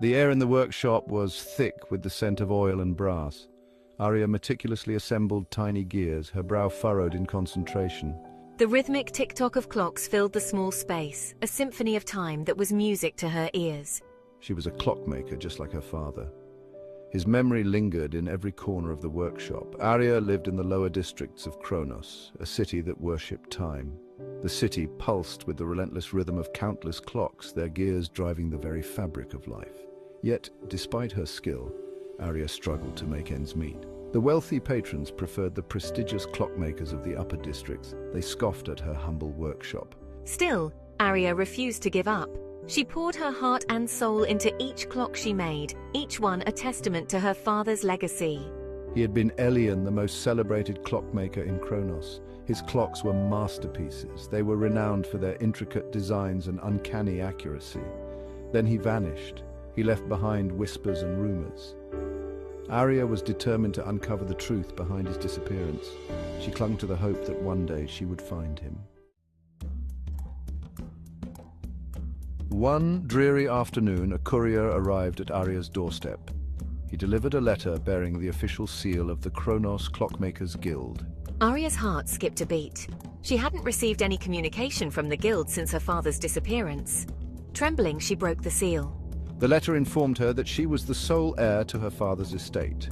The air in the workshop was thick with the scent of oil and brass. Arya meticulously assembled tiny gears, her brow furrowed in concentration. The rhythmic tick-tock of clocks filled the small space, a symphony of time that was music to her ears. She was a clockmaker, just like her father. His memory lingered in every corner of the workshop. Arya lived in the lower districts of Kronos, a city that worshipped time. The city pulsed with the relentless rhythm of countless clocks, their gears driving the very fabric of life. Yet, despite her skill, Arya struggled to make ends meet. The wealthy patrons preferred the prestigious clockmakers of the upper districts. They scoffed at her humble workshop. Still, Arya refused to give up. She poured her heart and soul into each clock she made, each one a testament to her father's legacy. He had been Elian, the most celebrated clockmaker in Kronos. His clocks were masterpieces. They were renowned for their intricate designs and uncanny accuracy. Then he vanished. He left behind whispers and rumors. Arya was determined to uncover the truth behind his disappearance. She clung to the hope that one day she would find him. One dreary afternoon, a courier arrived at Arya's doorstep. He delivered a letter bearing the official seal of the Kronos Clockmakers Guild. Arya's heart skipped a beat. She hadn't received any communication from the guild since her father's disappearance. Trembling, she broke the seal. The letter informed her that she was the sole heir to her father's estate.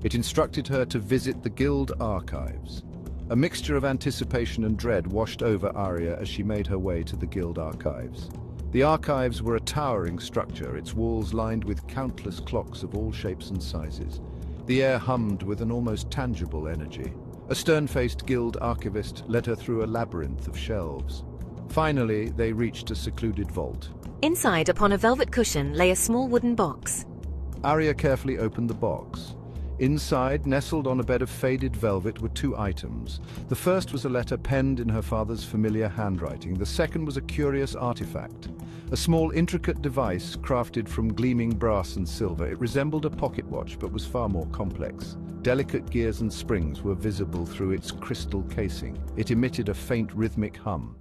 It instructed her to visit the guild archives. A mixture of anticipation and dread washed over Arya as she made her way to the guild archives. The archives were a towering structure, its walls lined with countless clocks of all shapes and sizes. The air hummed with an almost tangible energy. A stern-faced guild archivist led her through a labyrinth of shelves. Finally, they reached a secluded vault. Inside, upon a velvet cushion, lay a small wooden box. Arya carefully opened the box. Inside, nestled on a bed of faded velvet, were two items. The first was a letter penned in her father's familiar handwriting. The second was a curious artifact. A small, intricate device crafted from gleaming brass and silver. It resembled a pocket watch, but was far more complex. Delicate gears and springs were visible through its crystal casing. It emitted a faint rhythmic hum.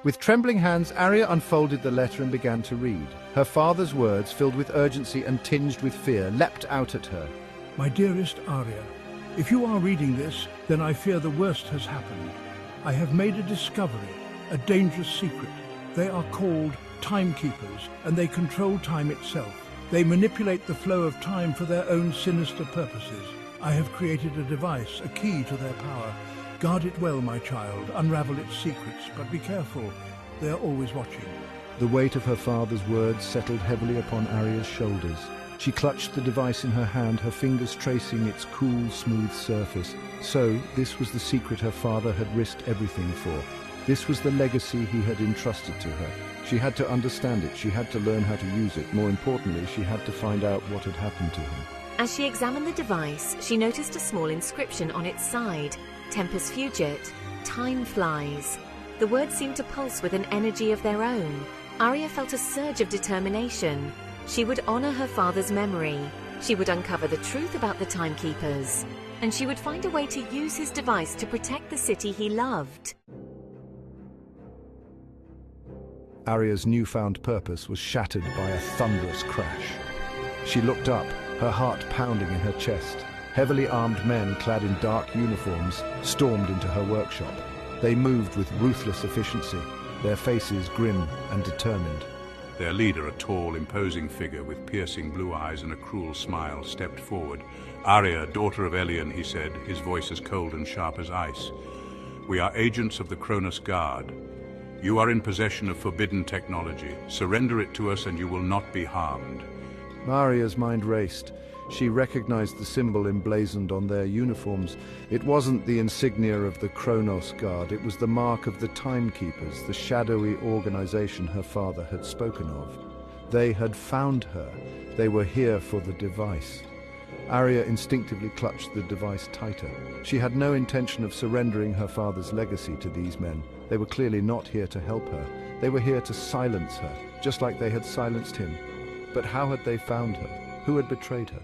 With trembling hands, Arya unfolded the letter and began to read. Her father's words, filled with urgency and tinged with fear, leapt out at her. My dearest Arya, if you are reading this, then I fear the worst has happened. I have made a discovery, a dangerous secret. They are called timekeepers, and they control time itself. They manipulate the flow of time for their own sinister purposes. I have created a device, a key to their power. Guard it well, my child, unravel its secrets, but be careful. They are always watching. The weight of her father's words settled heavily upon Arya's shoulders. She clutched the device in her hand, her fingers tracing its cool, smooth surface. So, this was the secret her father had risked everything for. This was the legacy he had entrusted to her. She had to understand it, she had to learn how to use it. More importantly, she had to find out what had happened to him. As she examined the device, she noticed a small inscription on its side. Tempus fugit, time flies. The words seemed to pulse with an energy of their own. Arya felt a surge of determination. She would honor her father's memory. She would uncover the truth about the timekeepers. And she would find a way to use his device to protect the city he loved. Arya's newfound purpose was shattered by a thunderous crash. She looked up, her heart pounding in her chest. Heavily armed men clad in dark uniforms stormed into her workshop. They moved with ruthless efficiency, their faces grim and determined. Their leader, a tall, imposing figure with piercing blue eyes and a cruel smile, stepped forward. "Arya, daughter of Elian," he said, his voice as cold and sharp as ice. "We are agents of the Kronos Guard. You are in possession of forbidden technology. Surrender it to us and you will not be harmed." Arya's mind raced. She recognized the symbol emblazoned on their uniforms. It wasn't the insignia of the Kronos Guard, it was the mark of the Timekeepers, the shadowy organization her father had spoken of. They had found her. They were here for the device. Arya instinctively clutched the device tighter. She had no intention of surrendering her father's legacy to these men. They were clearly not here to help her. They were here to silence her, just like they had silenced him. But how had they found her? Who had betrayed her?